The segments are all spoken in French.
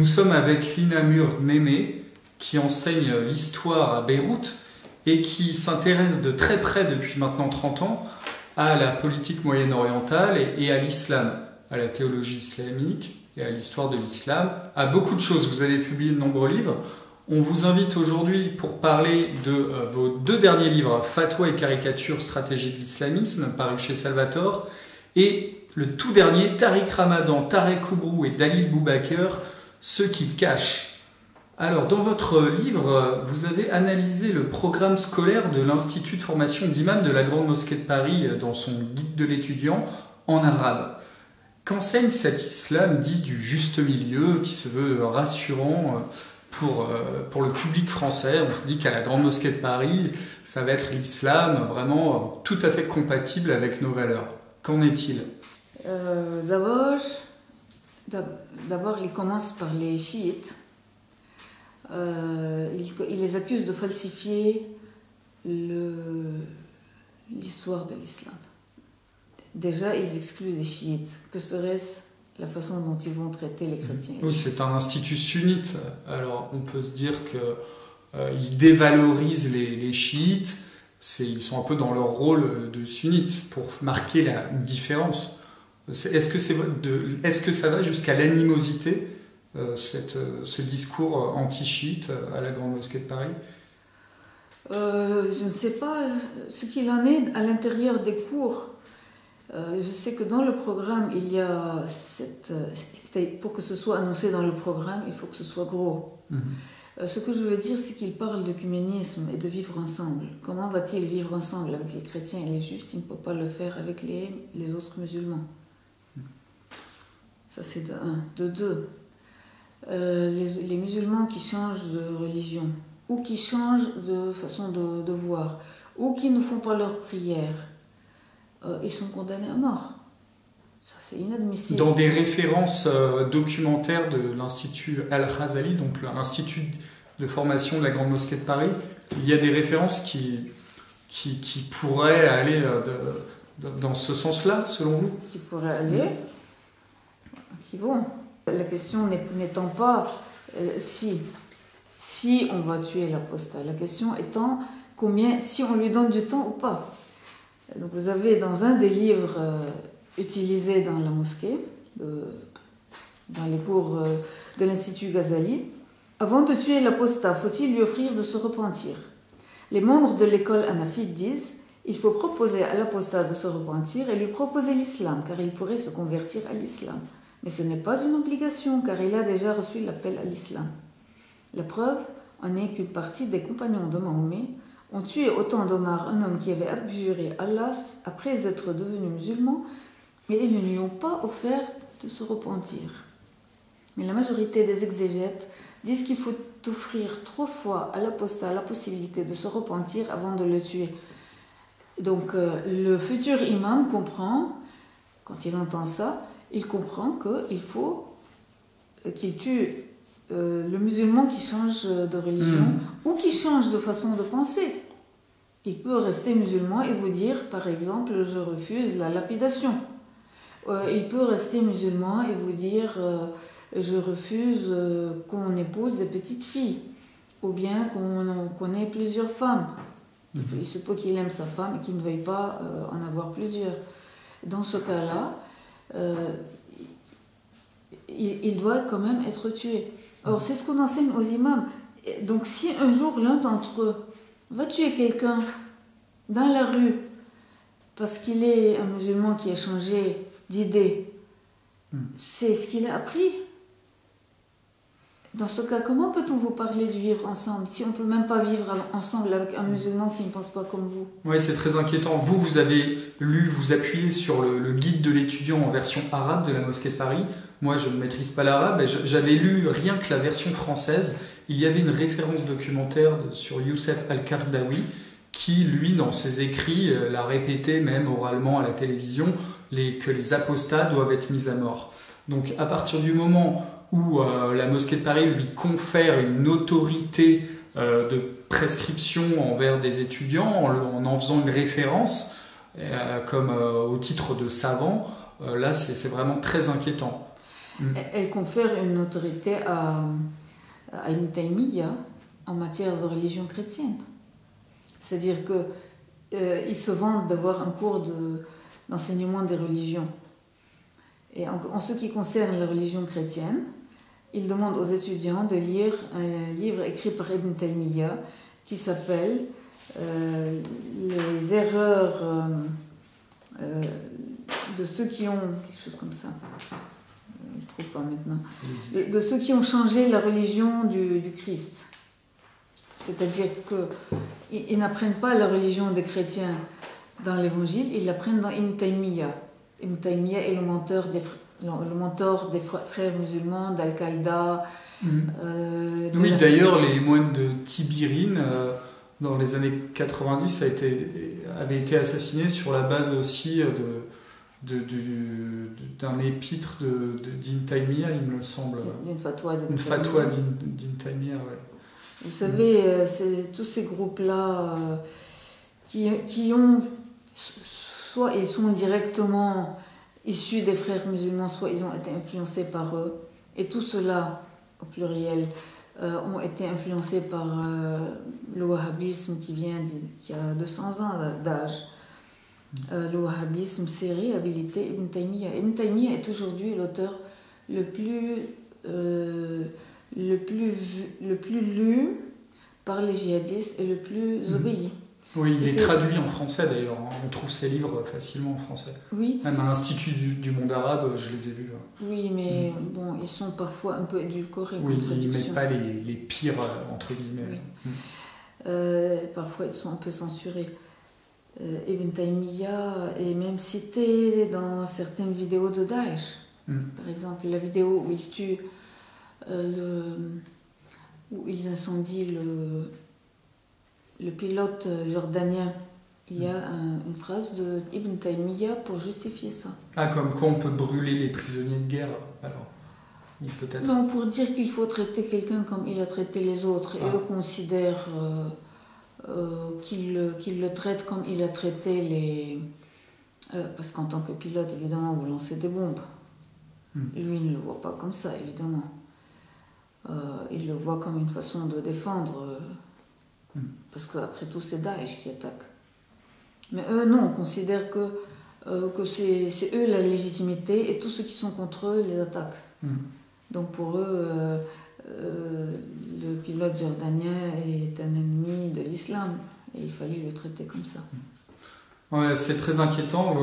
Nous sommes avec Lina Mur-Némé, qui enseigne l'histoire à Beyrouth et qui s'intéresse de très près depuis maintenant 30 ans à la politique moyen-orientale et à l'islam, à la théologie islamique et à l'histoire de l'islam, à beaucoup de choses. Vous avez publié de nombreux livres. On vous invite aujourd'hui pour parler de vos deux derniers livres, Fatwa et caricature, stratégie de l'islamisme, paru chez Salvatore, et le tout dernier, Tariq Ramadan, Tarek Oubrou et Dalil Boubaker, Ceux qui cachent. Alors, dans votre livre, vous avez analysé le programme scolaire de l'Institut de formation d'imams de la Grande Mosquée de Paris dans son guide de l'étudiant en arabe. Qu'enseigne cet islam dit du juste milieu, qui se veut rassurant pour le public français? On se dit qu'à la Grande Mosquée de Paris, ça va être l'islam vraiment tout à fait compatible avec nos valeurs. Qu'en est-il? D'abord, il commence par les chiites. Il les accuse de falsifier l'histoire de l'islam. Déjà, ils excluent les chiites. Que serait-ce la façon dont ils vont traiter les chrétiens? Oui, c'est un institut sunnite. Alors, on peut se dire qu'ils dévalorisent les chiites. Ils sont un peu dans leur rôle de sunnites pour marquer une différence. Est-ce que ça va jusqu'à l'animosité, ce discours anti-chiite à la Grande Mosquée de Paris? Je ne sais pas ce qu'il en est à l'intérieur des cours. Je sais que dans le programme, il y a pour que ce soit annoncé dans le programme, il faut que ce soit gros. Ce que je veux dire, c'est qu'il parle d'œcuménisme et de vivre ensemble. Comment va-t-il vivre ensemble avec les chrétiens et les juifs s'il ne peut pas le faire avec les autres musulmans? Ça, c'est de un. De deux, les musulmans qui changent de religion, ou qui changent de façon de voir, ou qui ne font pas leur prière, ils sont condamnés à mort. Ça, c'est inadmissible. Dans des références documentaires de l'Institut Al-Ghazali, donc l'Institut de formation de la Grande Mosquée de Paris, il y a des références qui pourraient aller dans ce sens-là, selon vous? Qui pourraient aller, qui vont. La question n'étant pas si on va tuer l'apostat, la question étant si on lui donne du temps ou pas. Donc vous avez dans un des livres utilisés dans la mosquée, dans les cours de l'Institut Ghazali, avant de tuer l'apostat, faut-il lui offrir de se repentir? Les membres de l'école hanafite disent: il faut proposer à l'apostat de se repentir et lui proposer l'islam, car il pourrait se convertir à l'islam. Mais ce n'est pas une obligation, car il a déjà reçu l'appel à l'islam. La preuve en est qu'une partie des compagnons de Mahomet ont tué au temps d'Omar un homme qui avait abjuré Allah après être devenu musulman, mais ils ne lui ont pas offert de se repentir. Mais la majorité des exégètes disent qu'il faut offrir 3 fois à l'apostat la possibilité de se repentir avant de le tuer. Donc le futur imam comprend, quand il entend ça, il comprend qu'il faut qu'il tue le musulman qui change de religion ou qui change de façon de penser. Il peut rester musulman et vous dire, par exemple, je refuse la lapidation. Il peut rester musulman et vous dire, je refuse qu'on épouse des petites filles, ou bien qu'on ait plusieurs femmes. Il se peut qu'il aime sa femme et qu'il ne veuille pas en avoir plusieurs. Dans ce cas-là, il doit quand même être tué. Or, c'est ce qu'on enseigne aux imams. Donc, si un jour l'un d'entre eux va tuer quelqu'un dans la rue parce qu'il est un musulman qui a changé d'idée, c'est ce qu'il a appris. Dans ce cas, comment peut-on vous parler du vivre ensemble si on ne peut même pas vivre ensemble avec un musulman qui ne pense pas comme vous? Oui, c'est très inquiétant. Vous avez vous appuyez sur le guide de l'étudiant en version arabe de la Mosquée de Paris. Moi, je ne maîtrise pas l'arabe. J'avais lu rien que la version française. Il y avait une référence documentaire sur Youssef Al-Qaradawi qui, lui, dans ses écrits, l'a répété même oralement à la télévision, que les apostats doivent être mis à mort. Donc, à partir du moment où la Mosquée de Paris lui confère une autorité de prescription envers des étudiants en faisant une référence comme au titre de savant, là c'est vraiment très inquiétant. Elle confère une autorité à Ibn Taymiyyah en matière de religion chrétienne. C'est-à-dire qu'ils se vantent d'avoir un cours d'enseignement des religions. Et en ce qui concerne la religion chrétienne, il demande aux étudiants de lire un livre écrit par Ibn Taymiyyah qui s'appelle Les erreurs de ceux qui ont... quelque chose comme ça. Je ne trouve pas maintenant. De ceux qui ont changé la religion du Christ. C'est-à-dire qu'ils n'apprennent pas la religion des chrétiens dans l'Évangile, ils l'apprennent dans Ibn Taymiyyah. Ibn Taymiyyah est le mentor des frères musulmans, d'Al-Qaïda. Oui, d'ailleurs, les moines de Tibirine, dans les années 90, avaient été assassinés sur la base aussi d'un épître d'Ibn Taymiyyah, il me semble. Une fatwa d'Ibn Taymiyyah, ouais. Vous savez, c'est tous ces groupes-là qui ont, soit ils sont directement issus des frères musulmans, soit ils ont été influencés par eux. Et tout cela, au pluriel, ont été influencés par le wahhabisme qui a 200 ans d'âge. Le wahhabisme s'est réhabilité Ibn Taymiyyah. Ibn Taymiyyah est aujourd'hui l'auteur le plus lu par les djihadistes et le plus obéi. Oui, il est traduit en français d'ailleurs. On trouve ses livres facilement en français. Oui. Même à l'Institut du monde arabe, je les ai vus. Oui, mais bon, ils sont parfois un peu édulcorés. Oui, ils ne mettent pas les pires, entre guillemets. Oui. Parfois, ils sont un peu censurés. Ibn Taymiyyah est même cité dans certaines vidéos de Daesh. Par exemple, la vidéo où il tue... où ils incendient le pilote jordanien. Il y a une phrase de Ibn Taymiyyah pour justifier ça. Ah, comme quoi on peut brûler les prisonniers de guerre, alors peut-être. Non, pour dire qu'il faut traiter quelqu'un comme il a traité les autres. Et eux considèrent qu'il le traite comme il a traité les... parce qu'en tant que pilote, évidemment, vous lancez des bombes. Lui, il ne le voit pas comme ça, évidemment. Il le voit comme une façon de défendre, parce qu'après tout, c'est Daesh qui attaque. Mais eux, non, on considère que c'est eux la légitimité et tous ceux qui sont contre eux les attaquent. Donc pour eux, le pilote jordanien est un ennemi de l'islam et il fallait le traiter comme ça. Ouais, c'est très inquiétant.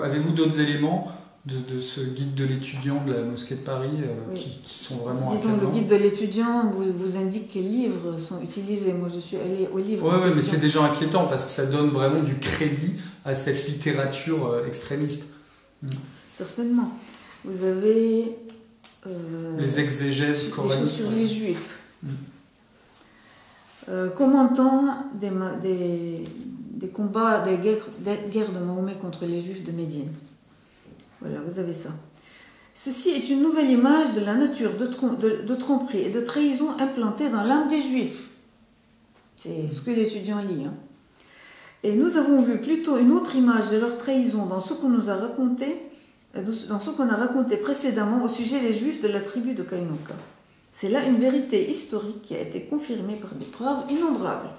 Avez-vous d'autres éléments de ce guide de l'étudiant de la mosquée de Paris qui sont vraiment accablants? Disons, le guide de l'étudiant vous indique quels livres sont utilisés. Moi, je suis allée au livre. Oui, mais c'est déjà inquiétant parce que ça donne vraiment du crédit à cette littérature extrémiste. Certainement. Vous avez... les exégèses coraniques. Sur les juifs. Commentant des combats, des guerres de Mahomet contre les juifs de Médine. Voilà, vous avez ça. Ceci est une nouvelle image de la nature de tromperie et de trahison implantée dans l'âme des juifs. C'est ce que l'étudiant lit. Et nous avons vu plutôt une autre image de leur trahison dans ce qu'on nous a raconté, dans ce qu'on a raconté précédemment au sujet des juifs de la tribu de Kainuka. C'est là une vérité historique qui a été confirmée par des preuves innombrables.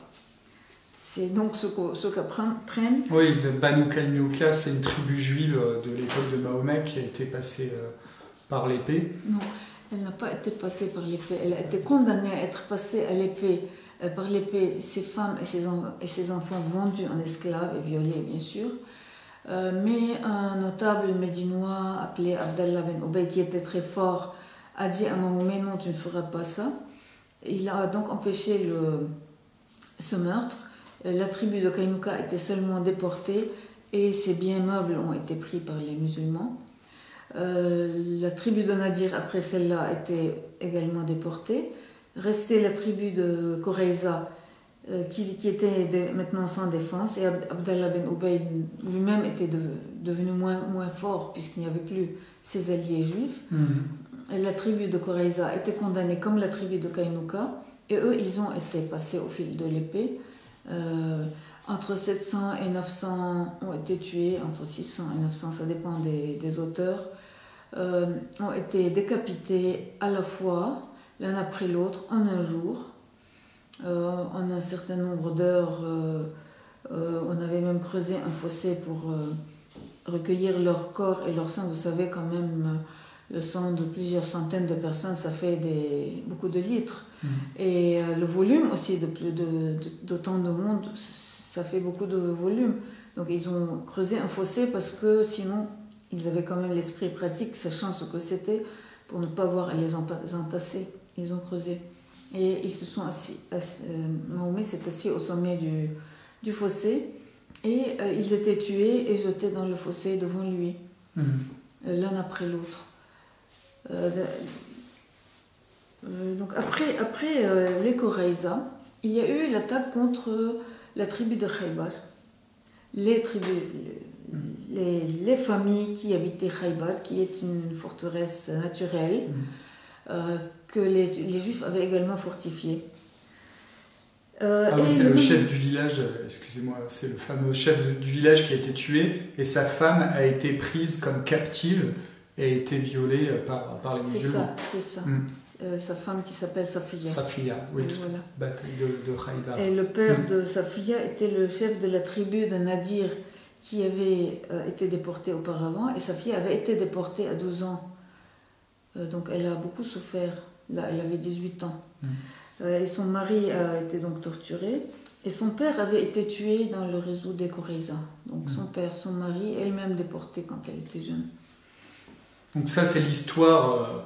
C'est donc ce qu'apprennent... Oui, Banu Kainuka, c'est une tribu juive de l'époque de Mahomet qui a été passée par l'épée. Non, elle n'a pas été passée par l'épée. Elle a été condamnée à être passée à l'épée, par l'épée, ses femmes et ses enfants vendus en esclaves et violés, bien sûr. Mais un notable médinois appelé Abdallah ben Ubay, qui était très fort, a dit à Mahomet, non, tu ne feras pas ça. Il a donc empêché ce meurtre. La tribu de Kainuka était seulement déportée et ses biens meubles ont été pris par les musulmans. La tribu de Nadir, après celle-là, a été également déportée. Restait la tribu de Koreiza, qui était maintenant sans défense, et Abdallah ben Ubay lui-même était devenu moins fort puisqu'il n'y avait plus ses alliés juifs. Et la tribu de Koreiza était condamnée comme la tribu de Kainuka, et eux, ils ont été passés au fil de l'épée. Entre 700 et 900 ont été tués, entre 600 et 900, ça dépend des auteurs. ont été décapités à la fois, l'un après l'autre, en un jour, en un certain nombre d'heures. On avait même creusé un fossé pour recueillir leur corps et leur sang. Vous savez quand même, le sang de plusieurs centaines de personnes, ça fait beaucoup de litres. Et le volume aussi d'autant de monde, ça fait beaucoup de volume. Donc ils ont creusé un fossé parce que sinon, ils avaient quand même l'esprit pratique, sachant ce que c'était, pour ne pas avoir à les entasser. Ils ont creusé. Et ils se sont assis, Mahomet s'est assis au sommet du fossé, et ils étaient tués et jetés dans le fossé devant lui, l'un après l'autre. Donc après les Quraïza, il y a eu l'attaque contre la tribu de Khaybar. Les familles qui habitaient Khaybar, qui est une forteresse naturelle, que les Juifs avaient également fortifiée. C'est le chef du village, excusez-moi, c'est le fameux chef du village qui a été tué, et sa femme a été prise comme captive et a été violée par les musulmans. C'est ça. Sa femme qui s'appelle Safiya. Safiya, oui, tout voilà. Bataille de Khaybar. Et le père de Safiya était le chef de la tribu de Nadir qui avait été déporté auparavant, et Safiya avait été déportée à 12 ans. Donc elle a beaucoup souffert. Là, elle avait 18 ans. Et son mari a été donc torturé. Et son père avait été tué dans le réseau des Quraïza. Donc son père, son mari, elle-même déportée quand elle était jeune. Donc ça, c'est l'histoire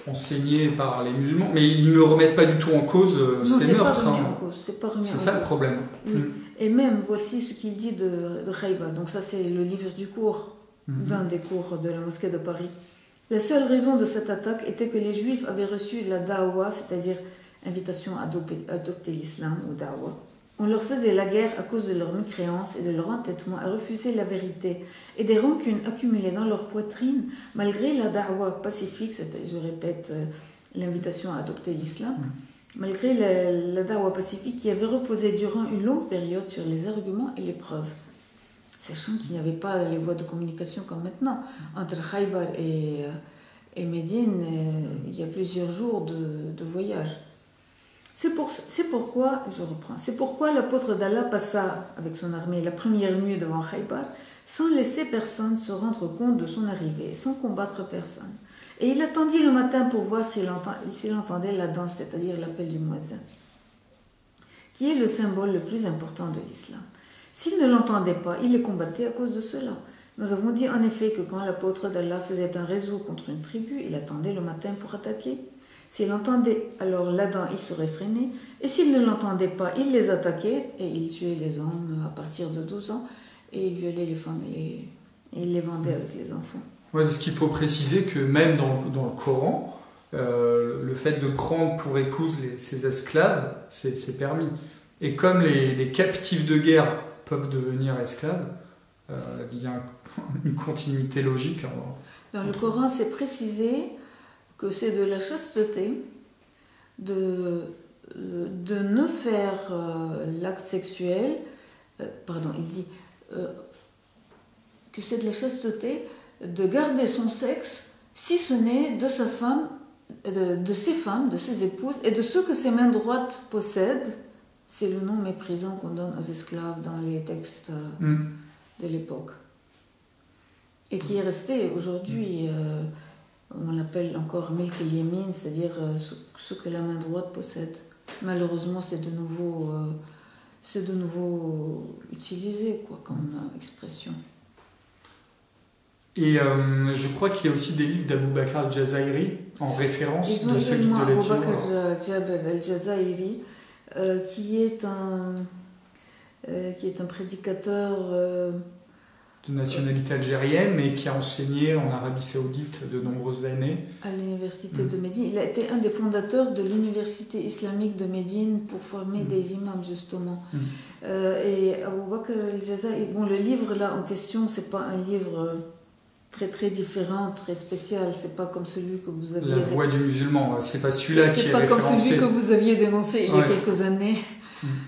enseignée par les musulmans. Mais ils ne remettent pas du tout en cause ces meurtres. C'est ça le problème. Oui. Et même, voici ce qu'il dit de Khaybar. Donc ça, c'est le livre du cours, d'un des cours de la mosquée de Paris. La seule raison de cette attaque était que les Juifs avaient reçu la da'wa, c'est-à-dire invitation à adopter l'islam ou da'wa. On leur faisait la guerre à cause de leur mécréance et de leur entêtement à refuser la vérité et des rancunes accumulées dans leur poitrine malgré la da'wa pacifique, je répète, l'invitation à adopter l'islam, malgré la da'wa pacifique qui avait reposé durant une longue période sur les arguments et les preuves. Sachant qu'il n'y avait pas les voies de communication comme maintenant. Entre Khaybar et Médine, il y a plusieurs jours de voyage. C'est pourquoi l'apôtre d'Allah passa avec son armée la première nuit devant Khaybar sans laisser personne se rendre compte de son arrivée, sans combattre personne. Et il attendit le matin pour voir s'il entendait la danse, c'est-à-dire l'appel du muezzin, qui est le symbole le plus important de l'islam. S'il ne l'entendait pas, il les combattait à cause de cela. Nous avons dit en effet que quand l'apôtre d'Allah faisait un réseau contre une tribu, il attendait le matin pour attaquer. S'il l'entendait, alors là-dedans il se réfrénait. Et s'il ne l'entendait pas, il les attaquait et il tuait les hommes à partir de 12 ans et il violait les femmes et il les vendait avec les enfants. Oui, parce qu'il faut préciser que même dans le Coran, le fait de prendre pour épouse ses esclaves, c'est permis. Et comme les captifs de guerre peuvent devenir esclaves, il y a une continuité logique. Dans le Coran, c'est précisé que c'est de la chasteté de ne faire l'acte sexuel, il dit que c'est de la chasteté de garder son sexe, si ce n'est de sa femme, de ses femmes, de ses épouses, et de ceux que ses mains droites possèdent. C'est le nom méprisant qu'on donne aux esclaves dans les textes de l'époque. Et qui est resté aujourd'hui, on l'appelle encore milk al-yamin, c'est-à-dire ce que la main droite possède. Malheureusement, c'est de nouveau utilisé comme expression. Et je crois qu'il y a aussi des livres d'Abou Bakr al-Jazairi en référence de ce guide de lecture. Abou Bakr al-Jazairi, qui est un prédicateur de nationalité algérienne, mais qui a enseigné en Arabie Saoudite de nombreuses années. À l'université de Médine. Il a été un des fondateurs de l'université islamique de Médine pour former des imams, justement. Et Abou Bakr al-Jazairi, le livre là en question, c'est pas un livre très très différent, très spécial. C'est pas comme celui que vous aviez... La voix du musulman, c'est pas celui-là qui est C'est pas comme référencé. celui que vous aviez dénoncé il y a Ouais. quelques années.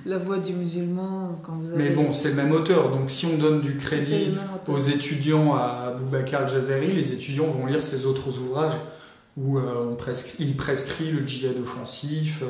La voix du musulman, quand vous avez... Mais bon, c'est le même auteur, donc si on donne du C'est crédit le même auteur. aux étudiants à Boubacar al-Jazari, les étudiants vont lire ses autres ouvrages où il prescrit le djihad offensif,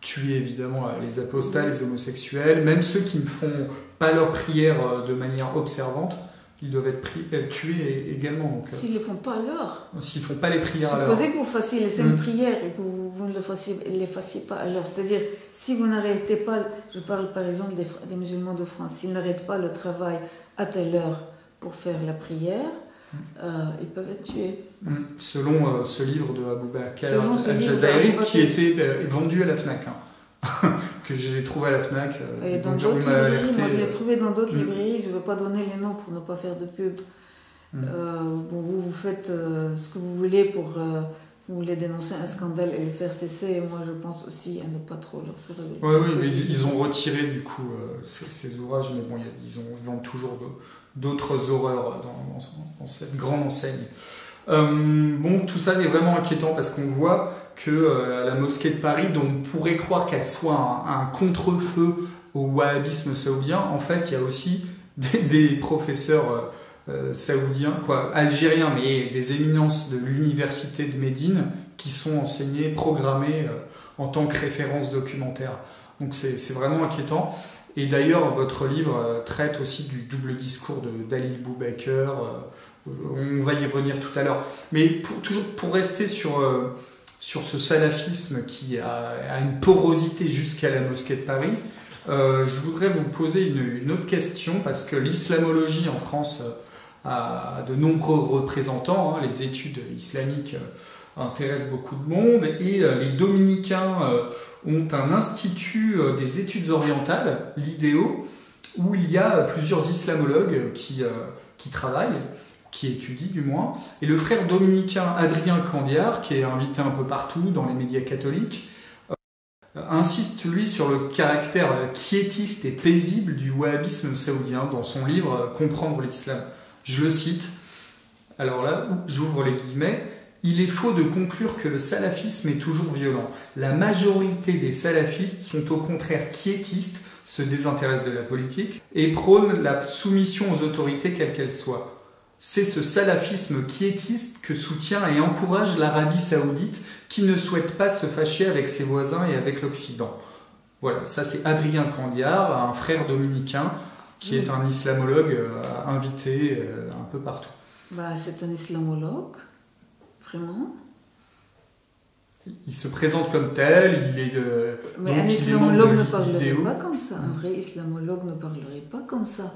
tuer évidemment les apostats, les homosexuels, même ceux qui ne font pas leur prière de manière observante, ils doivent être tués également. Donc, S'ils ne le font pas alors, s'ils ne font pas les prières à l'heure. supposez que vous fassiez les 5 prières et que vous ne les fassiez pas à l'heure. C'est-à-dire, si vous n'arrêtez pas, je parle par exemple des musulmans de France, s'ils n'arrêtent pas le travail à telle heure pour faire la prière, ils peuvent être tués. Selon ce livre de Boubacar Selon ce livre al-Jazari, de qui était vendu à la FNAC, que j'ai trouvé à la FNAC. Et dans donc on d'autres m'a librairies, alerté. moi je l'ai trouvé dans d'autres librairies, je ne veux pas donner les noms pour ne pas faire de pub. Bon, vous faites ce que vous voulez pour... vous voulez dénoncer un scandale et le faire cesser, et moi je pense aussi à ne pas trop leur faire... Oui, mais ils ont retiré du coup ces ouvrages, mais bon, ils vendent toujours d'autres horreurs dans cette grande enseigne. Bon, tout ça est vraiment inquiétant parce qu'on voit que la mosquée de Paris, dont on pourrait croire qu'elle soit un contre-feu au wahhabisme saoudien, en fait, il y a aussi des professeurs saoudiens, algériens, mais des éminences de l'université de Médine qui sont enseignés, programmés en tant que référence documentaire. Donc c'est vraiment inquiétant. Et d'ailleurs, votre livre traite aussi du double discours d'Ali Boubaker. On va y revenir tout à l'heure. Mais pour rester sur ce salafisme qui a une porosité jusqu'à la mosquée de Paris, je voudrais vous poser une autre question, parce que l'islamologie en France a de nombreux représentants. Les études islamiques intéressent beaucoup de monde, et les dominicains ont un institut des études orientales, l'IDEO, où il y a plusieurs islamologues qui travaillent, qui étudient du moins, et le frère dominicain Adrien Candiar, qui est invité un peu partout dans les médias catholiques, insiste lui sur le caractère quiétiste et paisible du wahhabisme saoudien dans son livre Comprendre l'islam. Je le cite, alors là, j'ouvre les guillemets: il est faux de conclure que le salafisme est toujours violent. La majorité des salafistes sont au contraire quiétistes, se désintéressent de la politique et prônent la soumission aux autorités quelles qu'elles soient. C'est ce salafisme quiétiste que soutient et encourage l'Arabie Saoudite, qui ne souhaite pas se fâcher avec ses voisins et avec l'Occident. Voilà, ça c'est Adrien Candiar, un frère dominicain qui est un islamologue invité un peu partout. C'est un islamologue, vraiment. Il se présente comme tel, il est de... Mais un islamologue ne parlerait pas comme ça. Un vrai islamologue ne parlerait pas comme ça.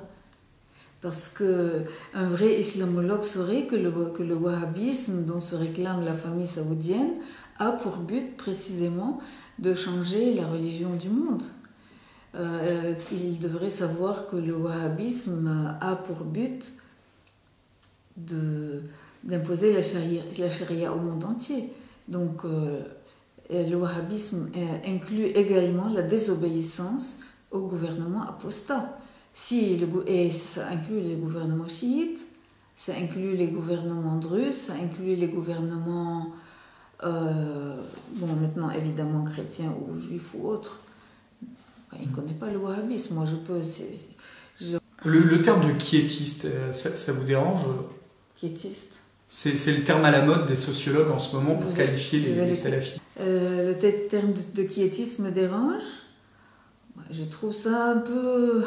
Parce qu'un vrai islamologue saurait que le wahhabisme dont se réclame la famille saoudienne a pour but précisément de changer la religion du monde. Il devrait savoir que le wahhabisme a pour but d'imposer la charia au monde entier. Donc le wahhabisme inclut également la désobéissance au gouvernement apostat. Et ça inclut les gouvernements chiites, ça inclut les gouvernements druzes, ça inclut les gouvernements, maintenant évidemment chrétiens ou juifs ou autres. Il ne connaît pas le wahhabisme, moi je peux... Le terme de quiétiste, ça vous dérange? Quiétiste. C'est le terme à la mode des sociologues en ce moment pour qualifier les salafistes. Le terme de quiétisme me dérange. Je trouve ça un peu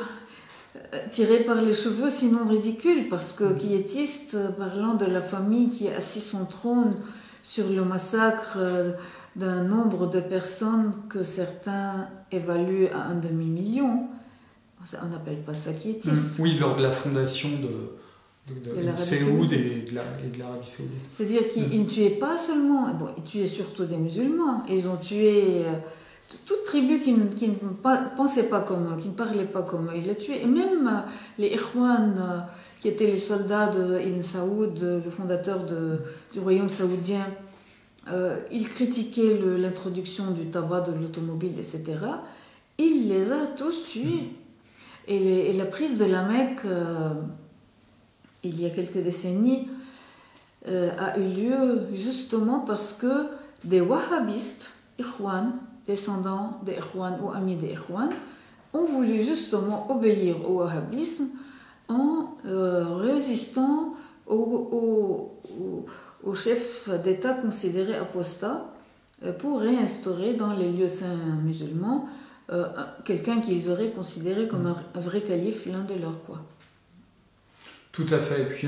tiré par les cheveux, sinon ridicule, parce que quiétiste, parlant de la famille qui a assis son trône sur le massacre d'un nombre de personnes que certains évaluent à 1 demi-million, on n'appelle pas ça quiétiste. Oui, lors de la fondation de Séoul et de l'Arabie Saoudite. C'est-à-dire qu'ils ne tuaient pas seulement, ils tuaient surtout des musulmans, ils ont tué toute tribu qui ne pensait pas comme eux, qui ne parlait pas comme eux, ils les tuaient. Et même les Ikhwan, qui étaient les soldats d'Ibn Saoud, le fondateur du royaume saoudien, ils critiquaient l'introduction du tabac, de l'automobile, etc. Il les a tous tués. Et la prise de la Mecque, il y a quelques décennies, a eu lieu justement parce que des wahhabistes, Ikhwan, descendants des Ikhwan ou amis des Ikhwan, ont voulu justement obéir au wahhabisme en résistant au chef d'État considéré apostat pour réinstaurer dans les lieux saints musulmans quelqu'un qu'ils auraient considéré comme un vrai calife, l'un de leurs quoi. Tout à fait. Et puis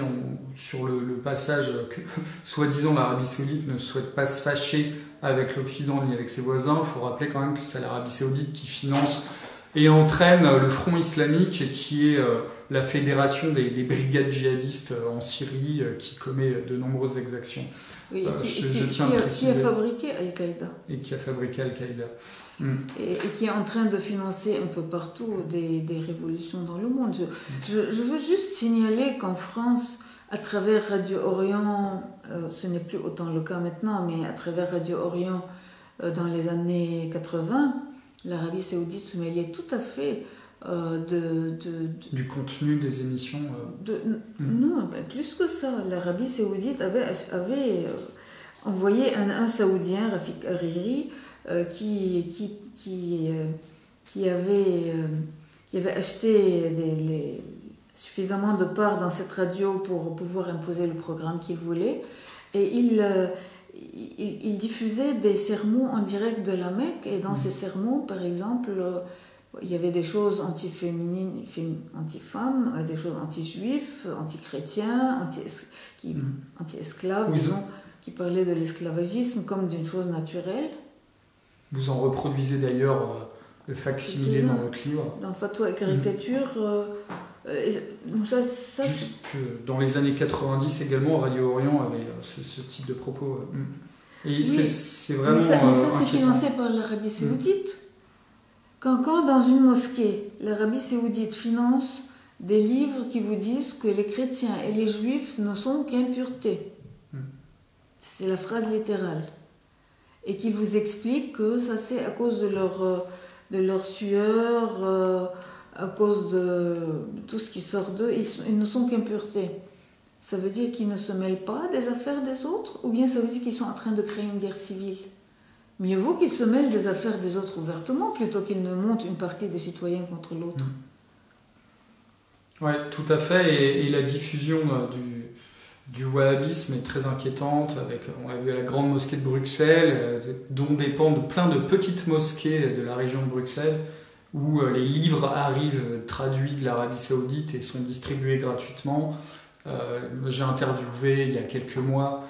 sur le passage que, soi-disant, l'Arabie Saoudite ne souhaite pas se fâcher avec l'Occident ni avec ses voisins, il faut rappeler quand même que c'est l'Arabie Saoudite qui finance et entraîne le Front islamique, qui est la fédération des brigades djihadistes en Syrie, qui commet de nombreuses exactions. Oui, qui a fabriqué Al-Qaïda. Et qui a fabriqué Al-Qaïda. Et qui est en train de financer un peu partout des révolutions dans le monde. Je veux juste signaler qu'en France, à travers Radio Orient, ce n'est plus autant le cas maintenant, mais à travers Radio Orient, dans les années 80, l'Arabie Saoudite se mêlait tout à fait du contenu des émissions. Non, ben plus que ça. L'Arabie Saoudite avait envoyé un Saoudien, Rafik Hariri, qui avait acheté suffisamment de parts dans cette radio pour pouvoir imposer le programme qu'il voulait. Et il diffusait des sermons en direct de la Mecque. Et dans ces sermons, par exemple, il y avait des choses anti-féminines, anti-femmes, des choses anti-juifs, anti-chrétiens, anti-esclaves, disons, qui parlaient de l'esclavagisme comme d'une chose naturelle. Vous en reproduisez d'ailleurs le facsimilé dans votre livre. Dans Fatwa et caricature. Juste que dans les années 90 également, Radio Orient avait ce type de propos. Et oui, c'est vraiment. Mais ça c'est financé par l'Arabie Saoudite. Quand dans une mosquée, l'Arabie Saoudite finance des livres qui vous disent que les chrétiens et les juifs ne sont qu'impuretés. C'est la phrase littérale. Et qu'ils vous expliquent que ça c'est à cause de leur sueur, à cause de tout ce qui sort d'eux, ils ne sont qu'impuretés. Ça veut dire qu'ils ne se mêlent pas des affaires des autres, ou bien ça veut dire qu'ils sont en train de créer une guerre civile? Mieux vaut qu'ils se mêlent des affaires des autres ouvertement, plutôt qu'ils ne montent une partie des citoyens contre l'autre. Oui, tout à fait. Et la diffusion du wahhabisme est très inquiétante. On a vu la grande mosquée de Bruxelles, dont dépendent plein de petites mosquées de la région de Bruxelles, où les livres arrivent traduits de l'Arabie Saoudite et sont distribués gratuitement. J'ai interviewé il y a quelques mois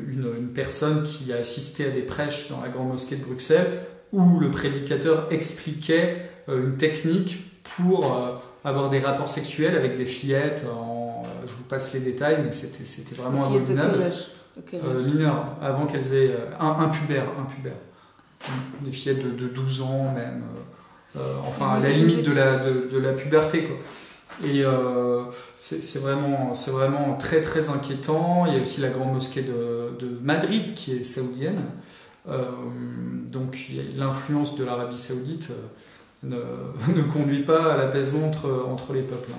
une personne qui a assisté à des prêches dans la grande mosquée de Bruxelles, où le prédicateur expliquait une technique pour avoir des rapports sexuels avec des fillettes. Je vous passe les détails, mais c'était vraiment abominable. Mineures, avant qu'elles aient impubères. Des fillettes de 12 ans même. Enfin, à la limite de la puberté, quoi. Et c'est vraiment très très inquiétant. Il y a aussi la grande mosquée de Madrid qui est saoudienne. Donc l'influence de l'Arabie Saoudite ne conduit pas à l'apaisement entre les peuples.